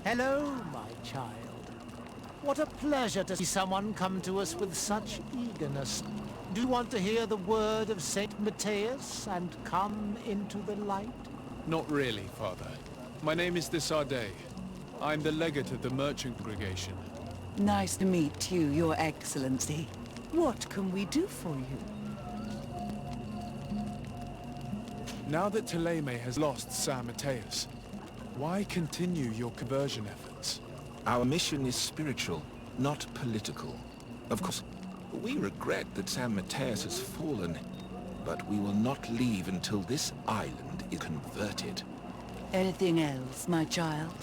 Hello, my child. What a pleasure to see someone come to us with such eagerness. Do you want to hear the word of Saint Matthias and come into the light? Not really, Father. My name is Desardet. I'm the legate of the merchant congregation. Nice to meet you, Your Excellency. What can we do for you? Now that Ptolemy has lost San Matthias, why continue your conversion efforts? Our mission is spiritual, not political. Of course, we regret that San Matthias has fallen, but we will not leave until this island is converted. Anything else, my child?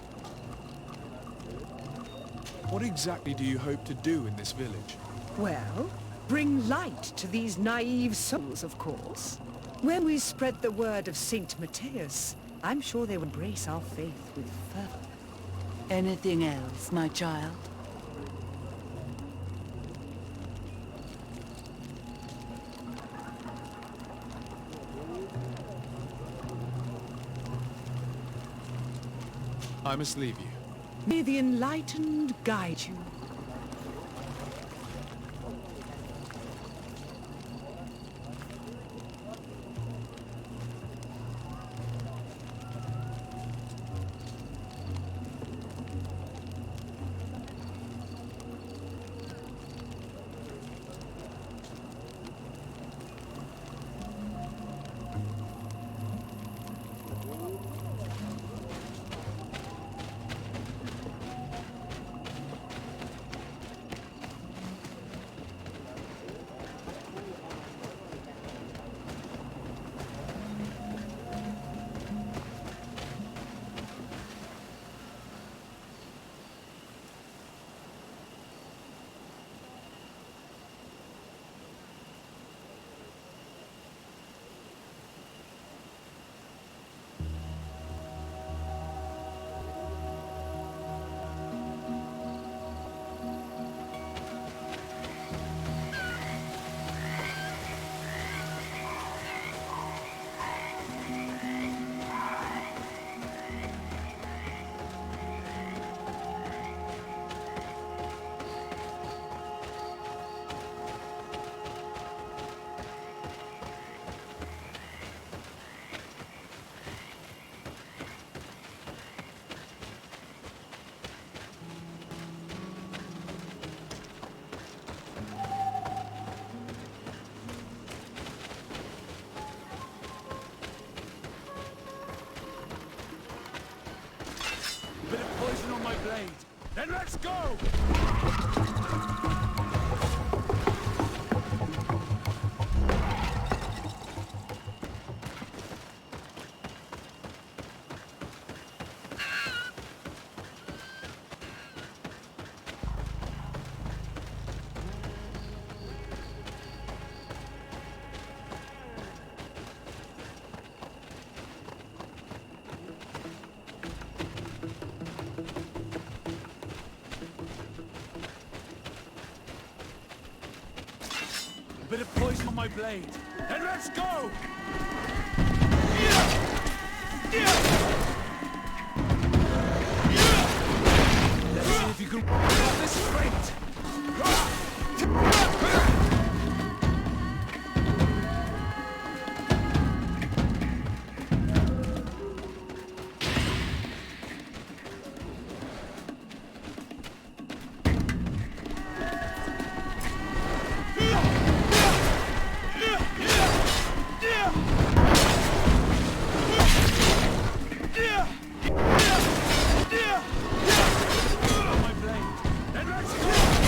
What exactly do you hope to do in this village? Well, bring light to these naive souls, of course. When we spread the word of Saint Matthias, I'm sure they will embrace our faith with fervor. Anything else, my child? I must leave you. May the enlightened guide you. Bit of poison on my blade. Then let's go! Bit of poison on my blade. Then let's go! Let's see if you can cut this straight. My blade. Then let's go!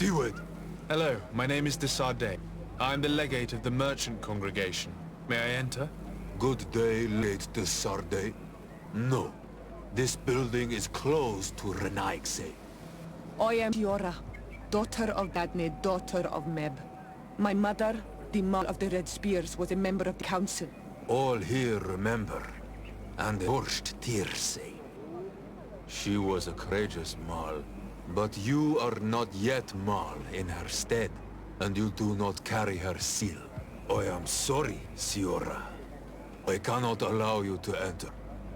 Vieward. Hello, my name is Desardet. I'm the legate of the merchant congregation. May I enter? Good day, late Desardet. No. This building is closed to Renaigse. I am Fiora, daughter of Dadne, daughter of Meb. My mother, the Mother of the Red Spears, was a member of the council. All here remember, and Horst Tirse. She was a courageous Mal, but you are not yet Mal in her stead, and you do not carry her seal. I am sorry, Siora. I cannot allow you to enter.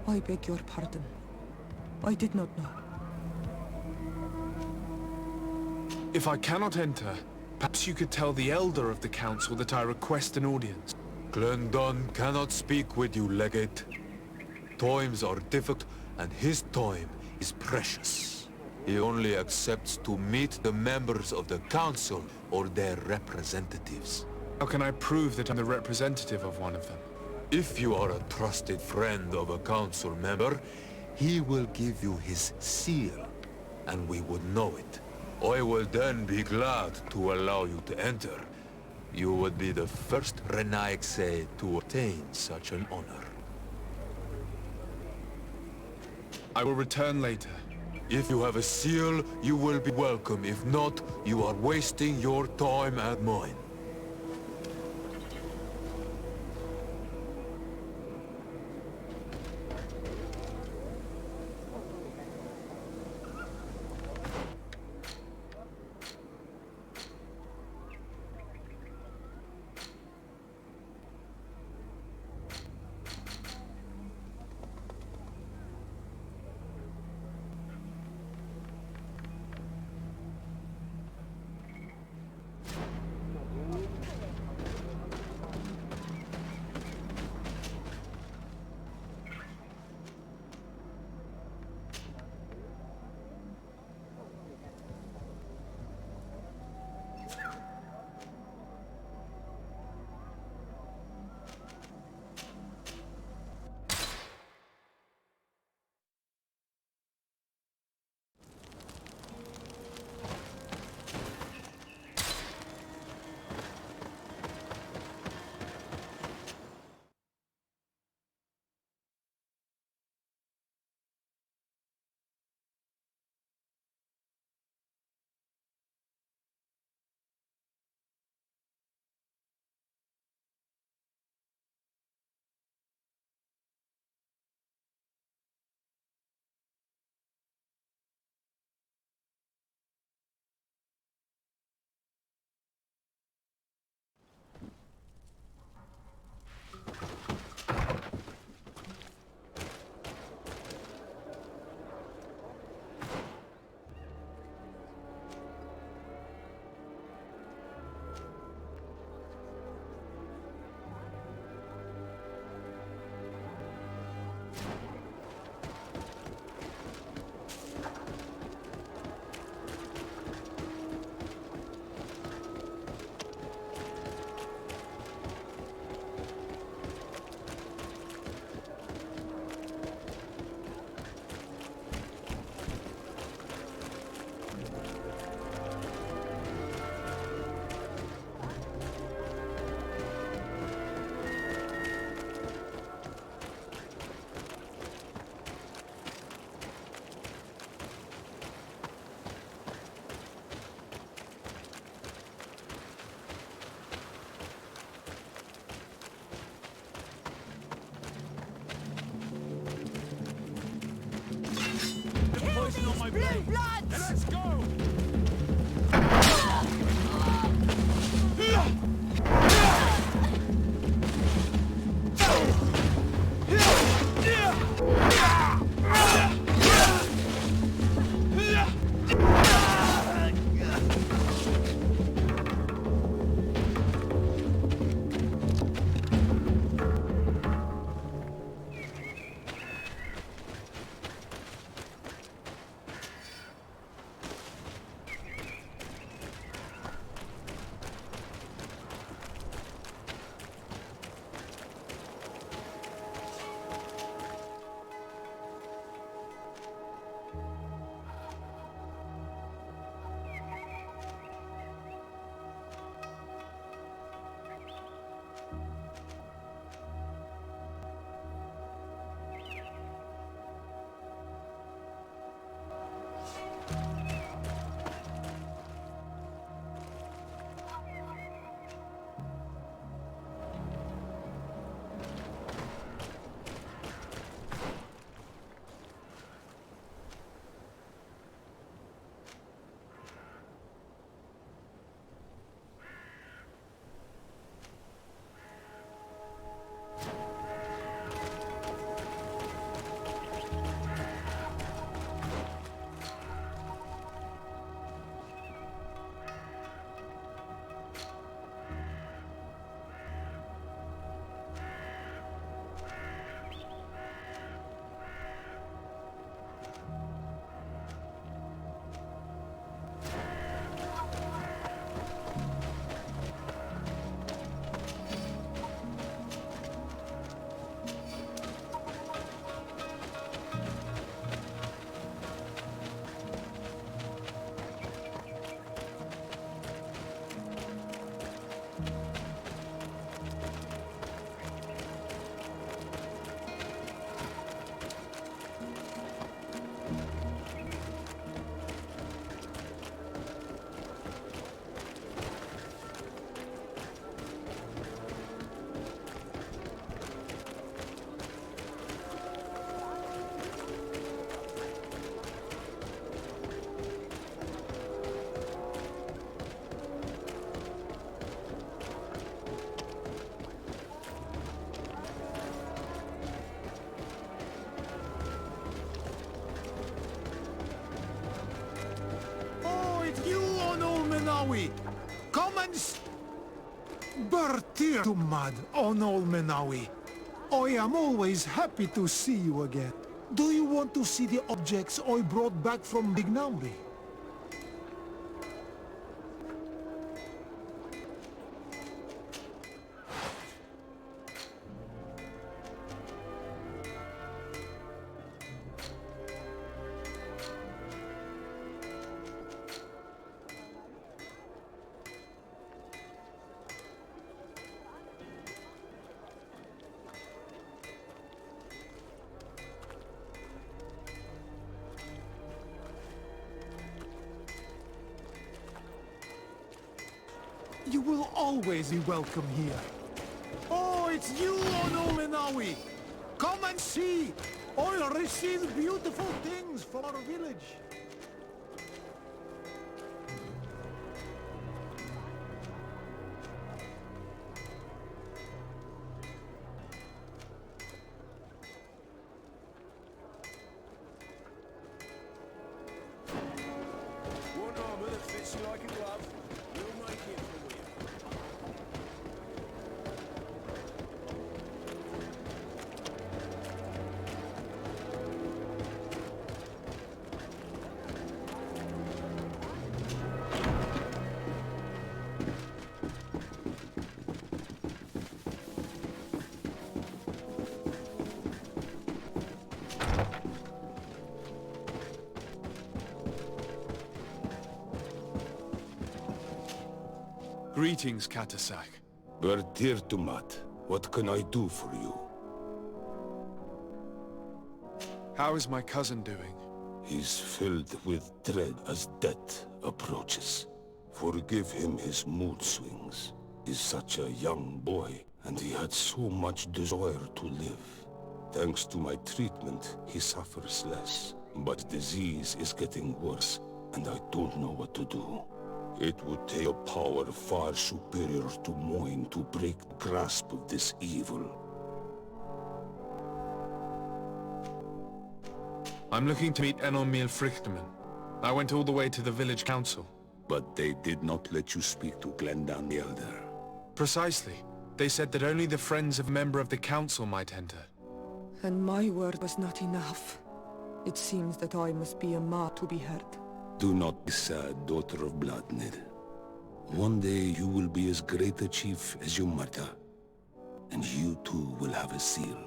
I beg your pardon. I did not know. If I cannot enter, perhaps you could tell the elder of the council that I request an audience. Glendon cannot speak with you, Legate. Times are difficult, and his time is precious. He only accepts to meet the members of the council or their representatives. How can I prove that I'm the representative of one of them? If you are a trusted friend of a council member, he will give you his seal, and we would know it. I will then be glad to allow you to enter. You would be the first Renaigse to obtain such an honor. I will return later. If you have a seal, you will be welcome. If not, you are wasting your time and mine. Let's go! Bertir to mud on old Menawi. I am always happy to see you again. Do you want to see the objects I brought back from Bignambi? You will always be welcome here. Oh, it's you, Ono Menawi! Come and see! I'll receive beautiful things from our village. One armor that fits you like a glove. We'll make it for you. Greetings, Katasak. Bertir Tumat, what can I do for you? How is my cousin doing? He's filled with dread as death approaches. Forgive him his mood swings. He's such a young boy, and he had so much desire to live. Thanks to my treatment, he suffers less. But disease is getting worse, and I don't know what to do. It would take a power far superior to mine to break the grasp of this evil. I'm looking to meet Enormil Frichtman. I went all the way to the village council. But they did not let you speak to Glendan the Elder. Precisely. They said that only the friends of a member of the council might enter. And my word was not enough. It seems that I must be a ma to be heard. Do not be sad, daughter of Bloodnid. One day you will be as great a chief as your mother. And you too will have a seal.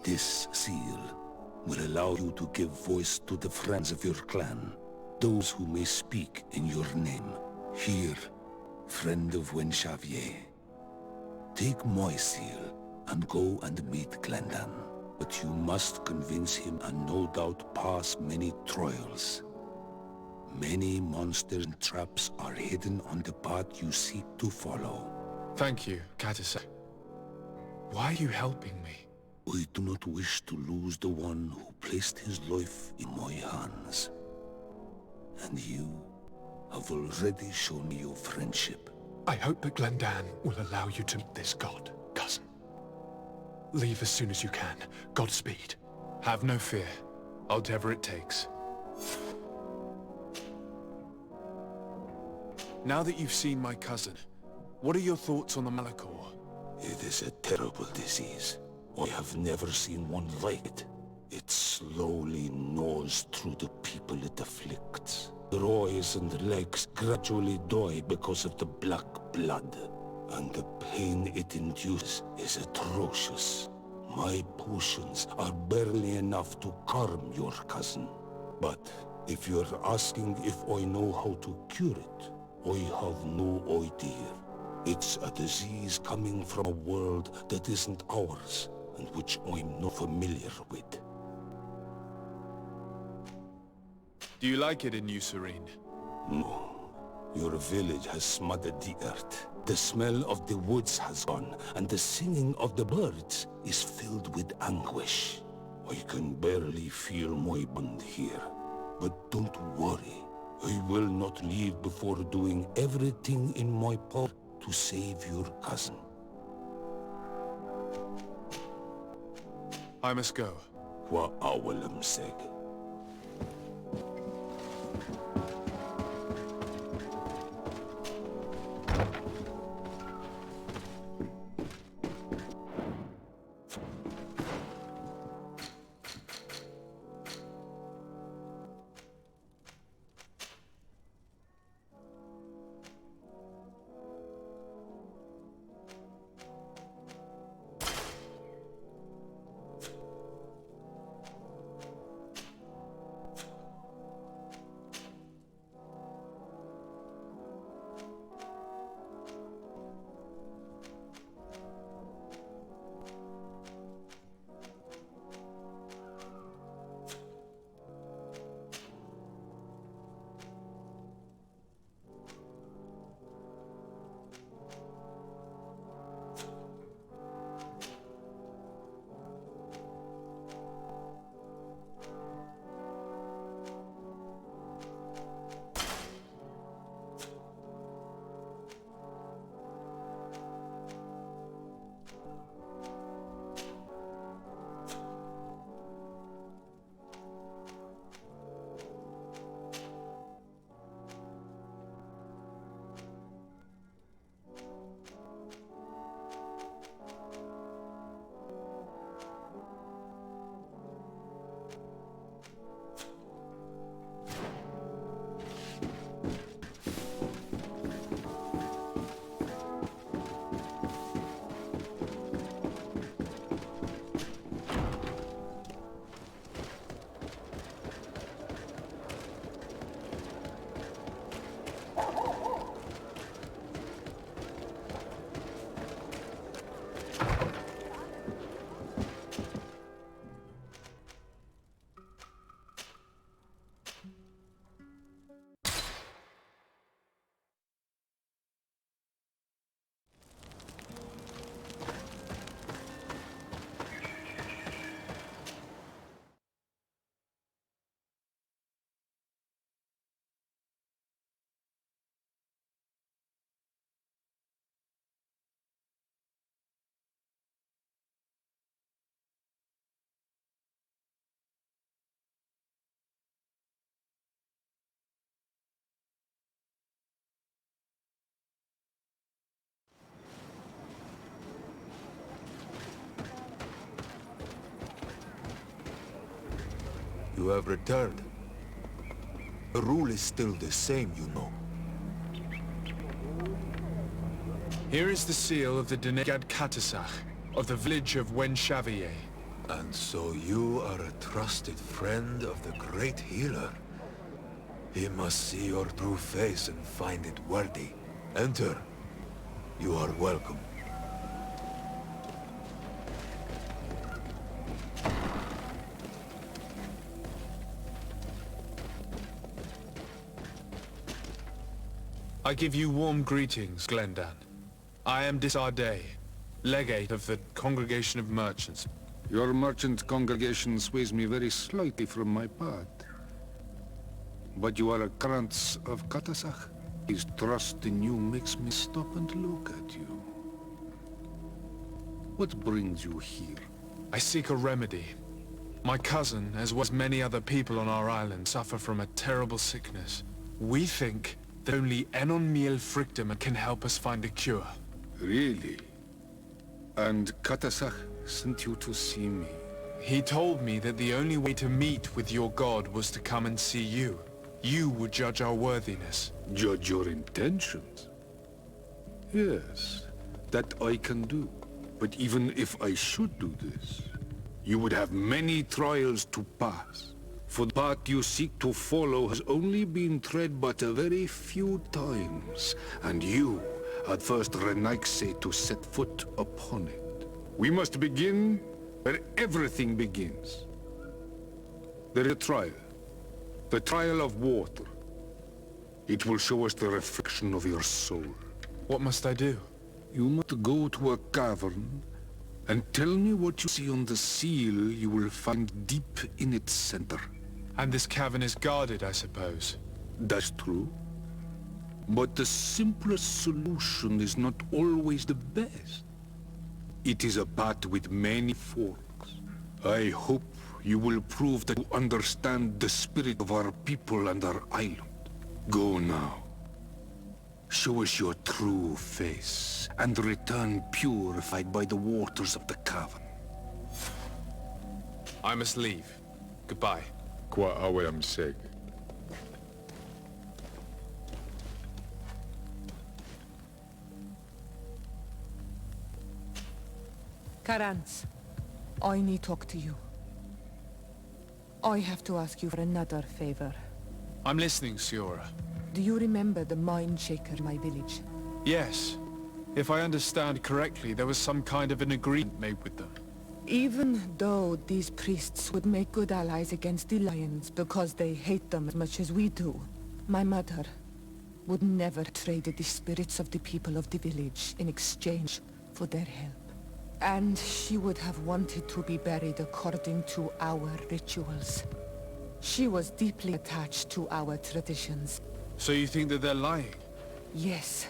This seal will allow you to give voice to the friends of your clan. Those who may speak in your name. Here, friend of Wenxavier. Take my seal and go and meet Glendan. But you must convince him and no doubt pass many trials. Many monsters and traps are hidden on the path you seek to follow. Thank you, Katasak. Why are you helping me? I do not wish to lose the one who placed his life in my hands. And you have already shown me your friendship. I hope that Glendan will allow you to meet this god, cousin. Leave as soon as you can. Godspeed. Have no fear. I'll do whatever it takes. Now that you've seen my cousin, what are your thoughts on the Malachor? It is a terrible disease. I have never seen one like it. It slowly gnaws through the people it afflicts. Their eyes and legs gradually die because of the black blood. And the pain it induces is atrocious. My potions are barely enough to calm your cousin. But if you're asking if I know how to cure it, I have no idea. It's a disease coming from a world that isn't ours, and which I'm not familiar with. Do you like it in New Serene? No. Your village has smothered the earth. The smell of the woods has gone, and the singing of the birds is filled with anguish. I can barely feel my bond here. But don't worry. I will not leave before doing everything in my power to save your cousin. I must go. Wa awalam seg. to have returned. The rule is still the same, you know. Here is the seal of the Denegad Katasach, of the village of Wenshavier. And so you are a trusted friend of the great healer. He must see your true face and find it worthy. Enter. You are welcome. I give you warm greetings, Glendan. I am Disarday, legate of the Congregation of Merchants. Your merchant congregation sways me very slightly from my path. But you are a Krantz of Katasach. His trust in you makes me stop and look at you. What brings you here? I seek a remedy. My cousin, as well as many other people on our island, suffer from a terrible sickness. We think that only Enon Miel Frictum can help us find a cure. Really? And Katasach sent you to see me? He told me that the only way to meet with your god was to come and see you. You would judge our worthiness. Judge your intentions? Yes, that I can do. But even if I should do this, you would have many trials to pass. For the path you seek to follow has only been tread but a very few times, and you are first Renaigse to set foot upon it. We must begin where everything begins. There is a trial. The trial of water. It will show us the reflection of your soul. What must I do? You must go to a cavern and tell me what you see on the seal you will find deep in its center. And this cavern is guarded, I suppose. That's true. But the simplest solution is not always the best. It is a path with many forks. I hope you will prove that you understand the spirit of our people and our island. Go now. Show us your true face, and return purified by the waters of the cavern. I must leave. Goodbye. Qua aueam seg. Karantz, I need to talk to you. I have to ask you for another favor. I'm listening, Siora. Do you remember the mine shaker in my village? Yes. If I understand correctly, there was some kind of an agreement made with them. Even though these priests would make good allies against the lions because they hate them as much as we do, my mother would never trade the spirits of the people of the village in exchange for their help. And she would have wanted to be buried according to our rituals. She was deeply attached to our traditions. So you think that they're lying? Yes.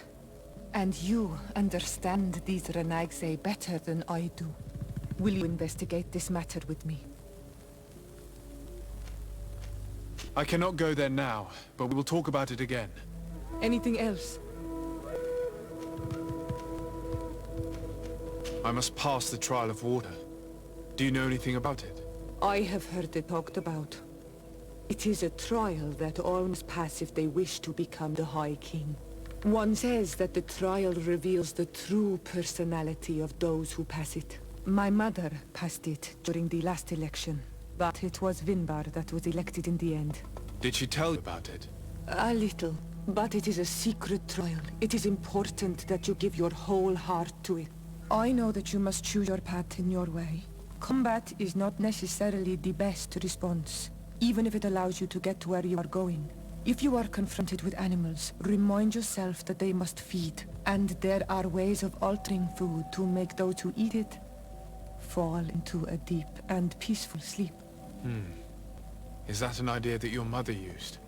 And you understand these Renaigse better than I do. Will you investigate this matter with me? I cannot go there now, but we will talk about it again. Anything else? I must pass the trial of water. Do you know anything about it? I have heard it talked about. It is a trial that all must pass if they wish to become the High King. One says that the trial reveals the true personality of those who pass it. My mother passed it during the last election, but it was Vinbar that was elected in the end. Did she tell you about it? A little, but it is a secret trial. It is important that you give your whole heart to it. I know that you must choose your path in your way. Combat is not necessarily the best response, even if it allows you to get to where you are going. If you are confronted with animals, remind yourself that they must feed, and there are ways of altering food to make those who eat it fall into a deep and peaceful sleep. Is that an idea that your mother used?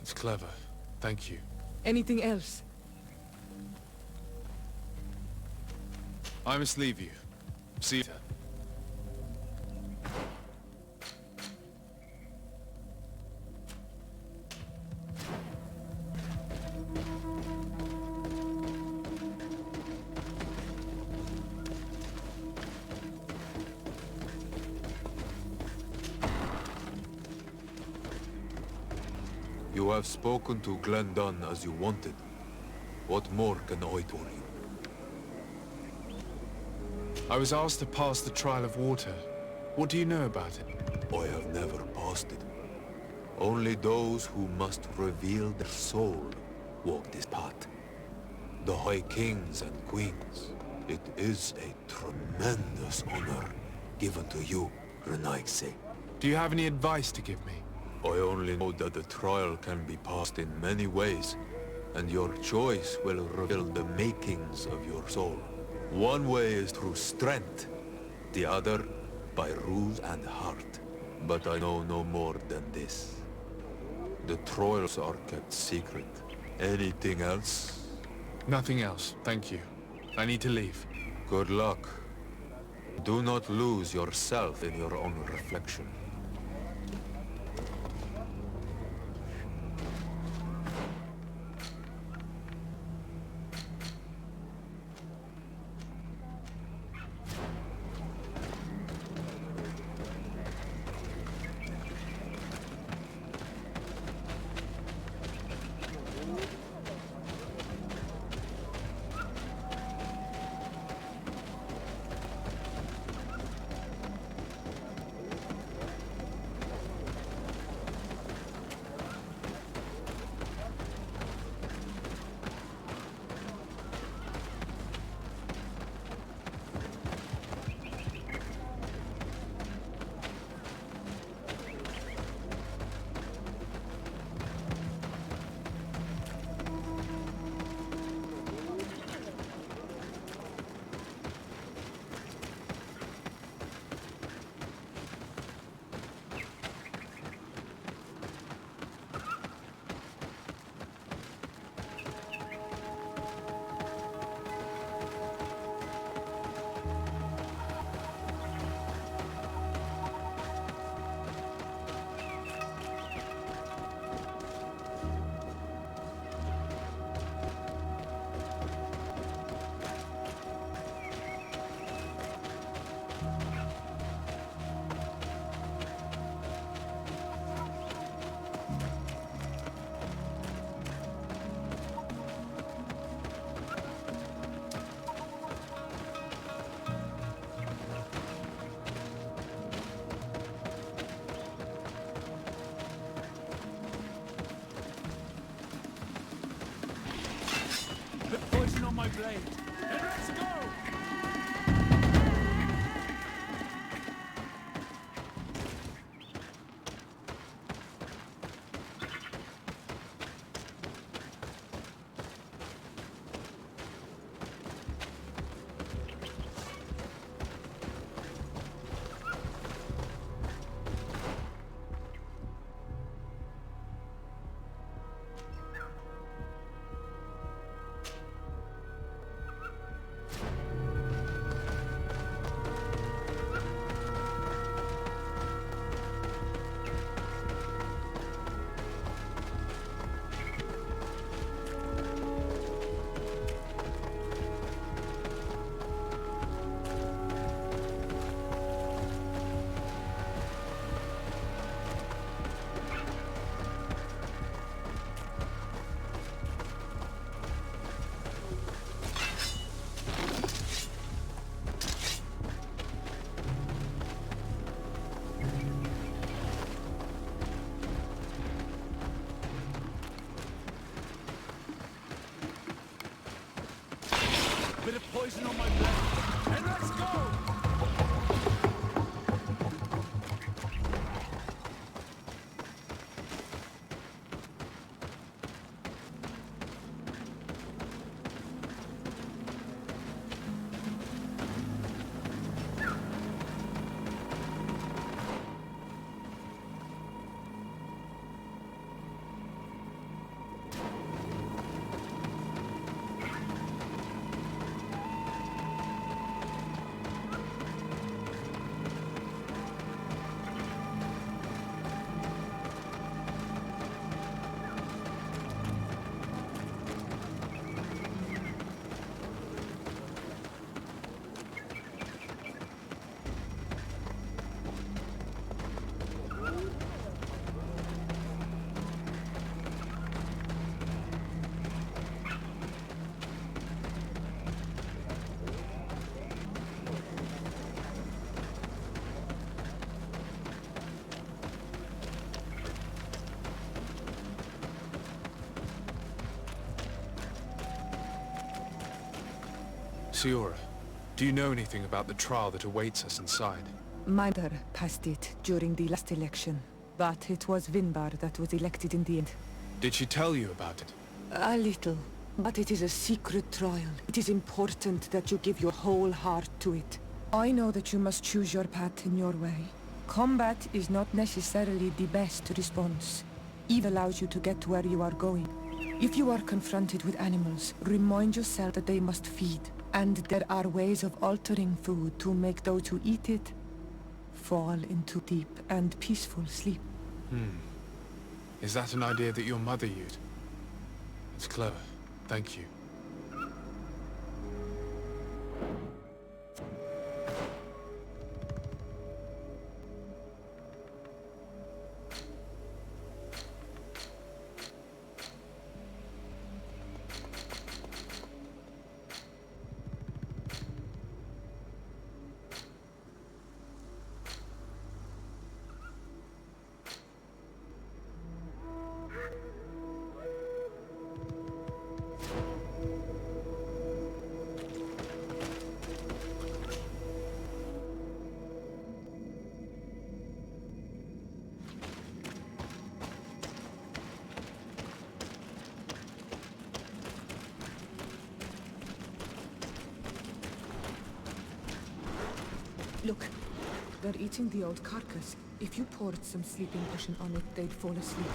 It's clever. Thank you. Anything else? I must leave you. See you then. You have spoken to Glendon as you wanted. What more can I tell you? I was asked to pass the trial of water. What do you know about it? I have never passed it. Only those who must reveal their soul walk this path. The High Kings and Queens. It is a tremendous honor given to you, Renaigse. Do you have any advice to give me? I only know that the trial can be passed in many ways, and your choice will reveal the makings of your soul. One way is through strength, the other by rules and heart. But I know no more than this. The trials are kept secret. Anything else? Nothing else, thank you. I need to leave. Good luck. Do not lose yourself in your own reflection. Poison on my blade. And let's go! Bit of poison on my blade. And let's go! Siora, do you know anything about the trial that awaits us inside? My mother passed it during the last election, but it was Vinbar that was elected in the end. Did she tell you about it? A little, but it is a secret trial. It is important that you give your whole heart to it. I know that you must choose your path in your way. Combat is not necessarily the best response. Eve allows you to get to where you are going. If you are confronted with animals, remind yourself that they must feed, and there are ways of altering food to make those who eat it fall into deep and peaceful sleep. Is that an idea that your mother used? It's clever. Thank you. Look, they're eating the old carcass. If you poured some sleeping potion on it, they'd fall asleep.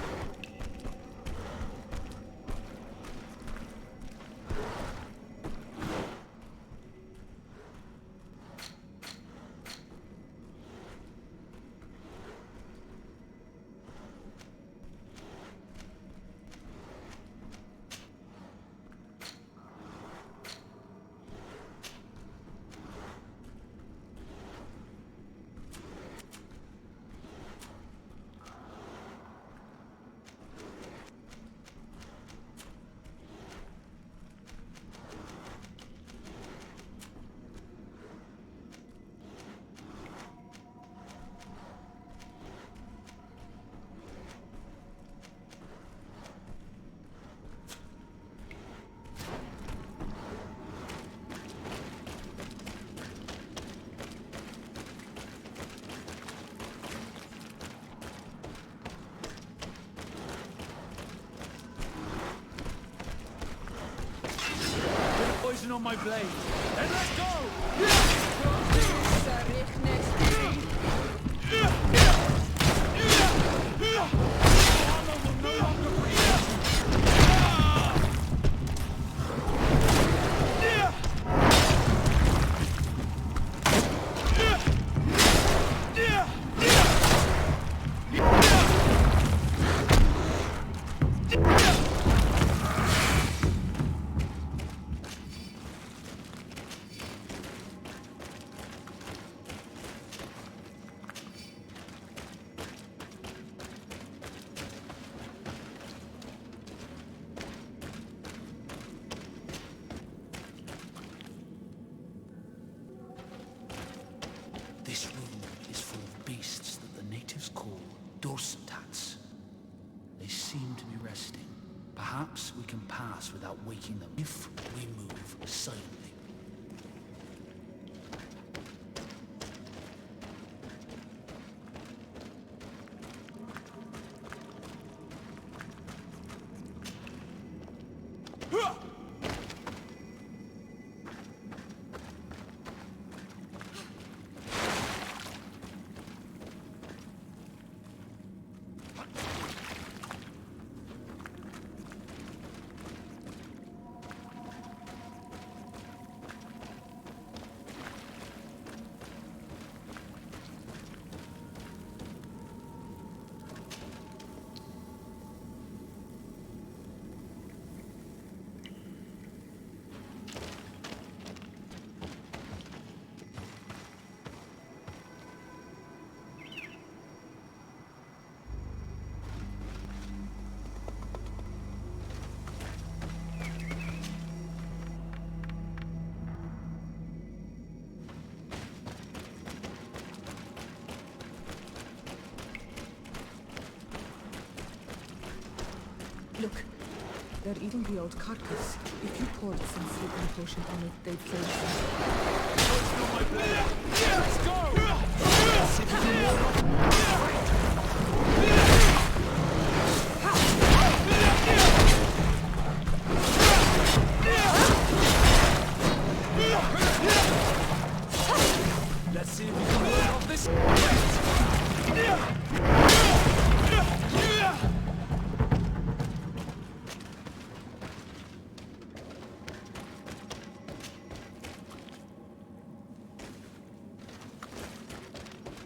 Poison on my blade. Then let's go! This room is full of beasts that the natives call dorsitats. They seem to be resting. Perhaps we can pass without waking them if we move silently. They're eating the old carcass. If you poured some sleeping potion on it, they'd fail. Let's go! Let's see if we can work off this.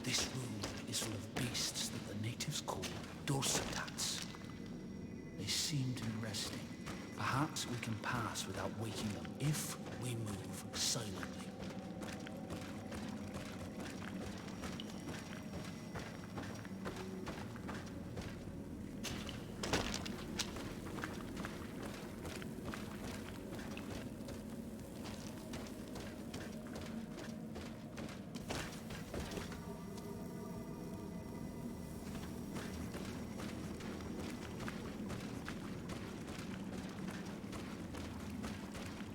This room is full of beasts that the natives call dorsitats. They seem to be resting. Perhaps we can pass without waking them if we move silently.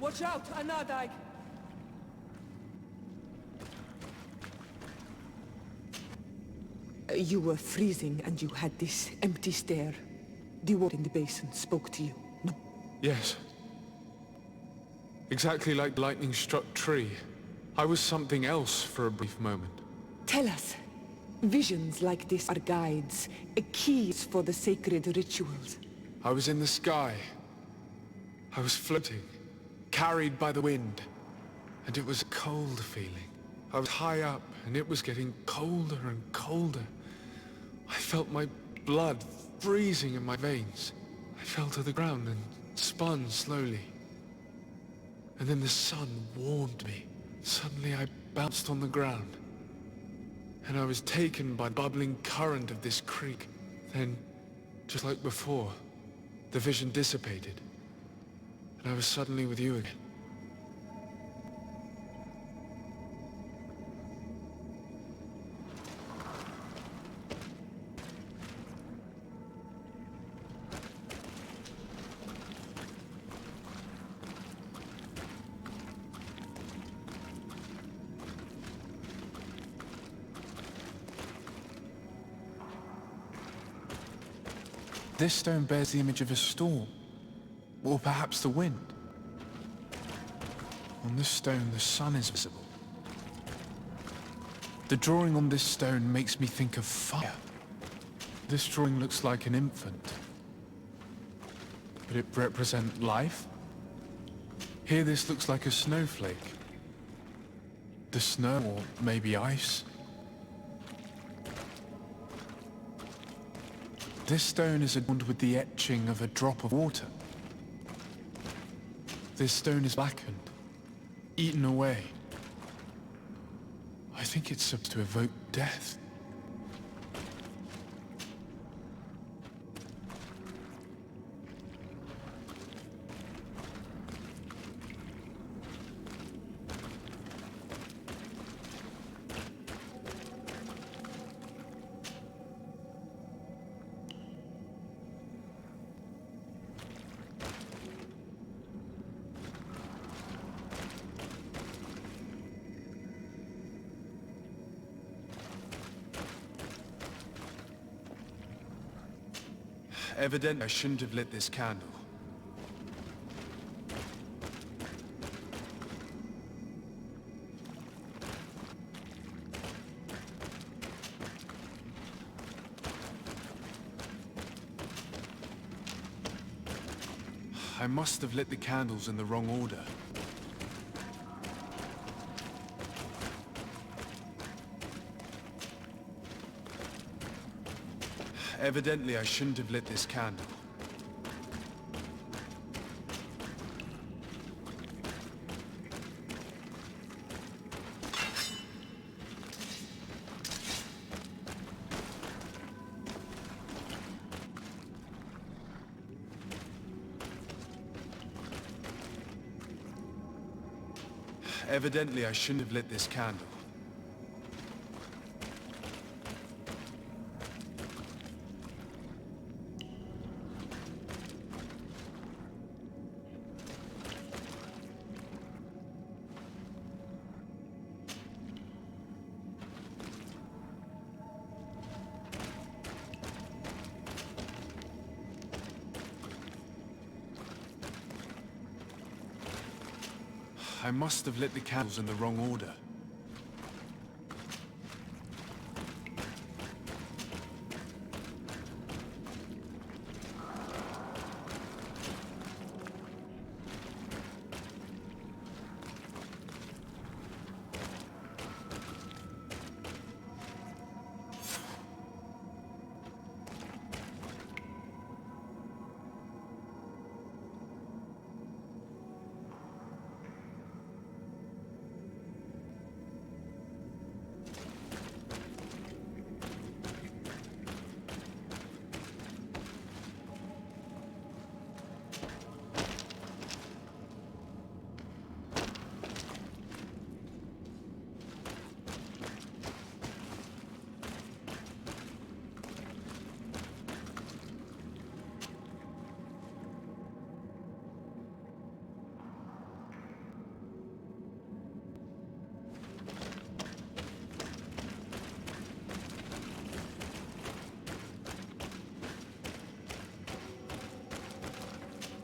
Watch out, Anadag! You were freezing and you had this empty stare. The water in the basin spoke to you, no? Yes. Exactly like lightning-struck tree. I was something else for a brief moment. Tell us. Visions like this are guides, keys for the sacred rituals. I was in the sky. I was floating, carried by the wind. And it was a cold feeling. I was high up, and it was getting colder and colder. I felt my blood freezing in my veins. I fell to the ground and spun slowly. And then the sun warmed me. Suddenly I bounced on the ground. And I was taken by the bubbling current of this creek. Then, just like before, the vision dissipated. And I was suddenly with you again. This stone bears the image of a storm, or perhaps the wind. On this stone, the sun is visible. The drawing on this stone makes me think of fire. This drawing looks like an infant. Could it represent life? Here this looks like a snowflake. The snow, or maybe ice. This stone is adorned with the etching of a drop of water. This stone is blackened, eaten away. I think it's supposed to evoke death. Evidently, I shouldn't have lit this candle. I must have lit the candles in the wrong order. Evidently, I shouldn't have lit this candle. Evidently, I shouldn't have lit this candle. I must have lit the candles in the wrong order.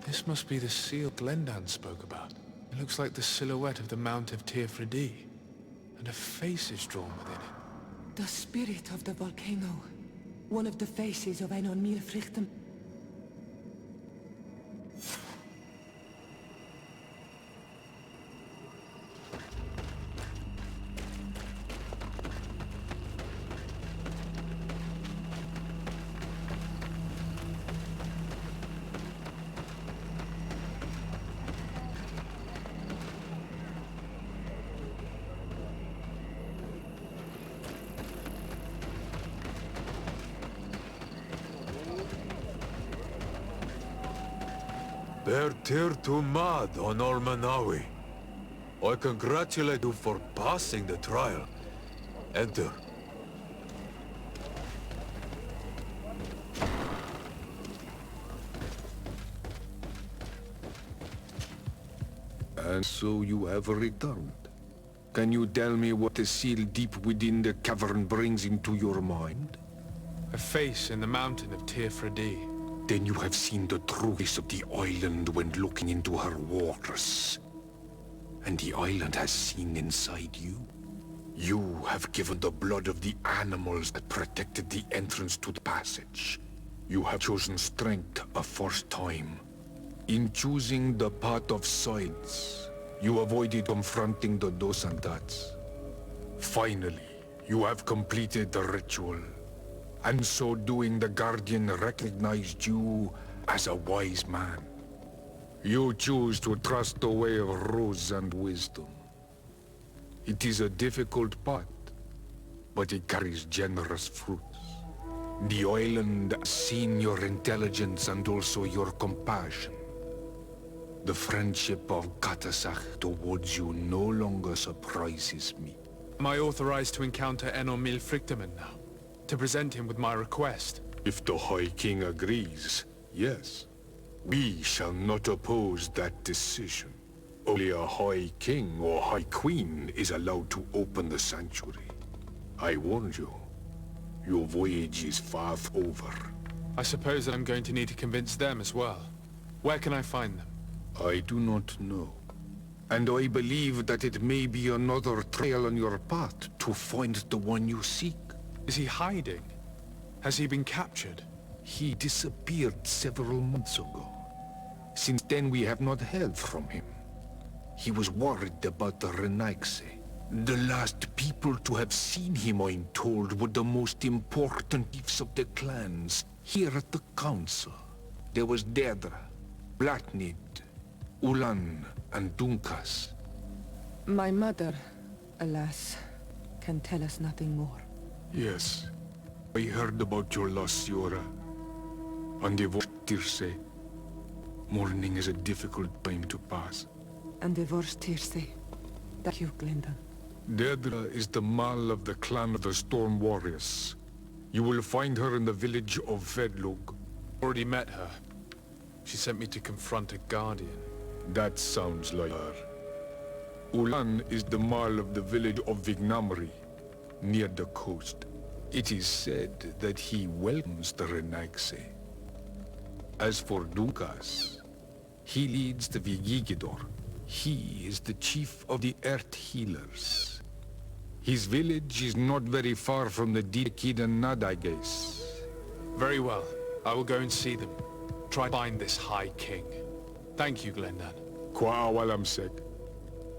This must be the seal Glendan spoke about. It looks like the silhouette of the Mount of Tearfredi, and a face is drawn within it. The spirit of the volcano. One of the faces of Einon Mílfrictum. Bertir to Mad on Ormanawi. I congratulate you for passing the trial. Enter. And so you have returned. Can you tell me what the seal deep within the cavern brings into your mind? A face in the mountain of Tearfredi. Then you have seen the true face of the island when looking into her waters. And the island has seen inside you. You have given the blood of the animals that protected the entrance to the passage. You have chosen strength a first time. In choosing the path of silence, you avoided confronting the Dosandats. Finally, you have completed the ritual. And so doing, the Guardian recognized you as a wise man. You choose to trust the way of rules and wisdom. It is a difficult path, but it carries generous fruits. The island has seen your intelligence and also your compassion. The friendship of Katasach towards you no longer surprises me. Am I authorized to encounter Einon Mílfrictum now? To present him with my request? If the High King agrees, yes. We shall not oppose that decision. Only a High King or High Queen is allowed to open the sanctuary. I warned you. Your voyage is far over. I suppose that I'm going to need to convince them as well. Where can I find them? I do not know. And I believe that it may be another trail on your path to find the one you seek. Is he hiding? Has he been captured? He disappeared several months ago. Since then we have not heard from him. He was worried about the Renaigse. The last people to have seen him, I'm told, were the most important chiefs of the clans here at the council. There was Deirdre, Blatnid, Ulan, and Dunkas. My mother, alas, can tell us nothing more. Yes. I heard about your loss, Siora. And divorce Tirce. Mourning is a difficult time to pass. And divorce Tirce. Thank you, Glendan. Deirdre is the Mal of the clan of the Storm Warriors. You will find her in the village of Vedlug. Already met her. She sent me to confront a guardian. That sounds like her. Ulan is the Mal of the village of Vignamri, near the coast. It is said that he welcomes the Renaigse. As for Dunkas, he leads the Vigigidor. He is the chief of the Earth Healers. His village is not very far from the Nad, I guess. Very well. I will go and see them. Try to find this High King. Thank you, Glendan.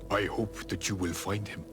I hope that you will find him.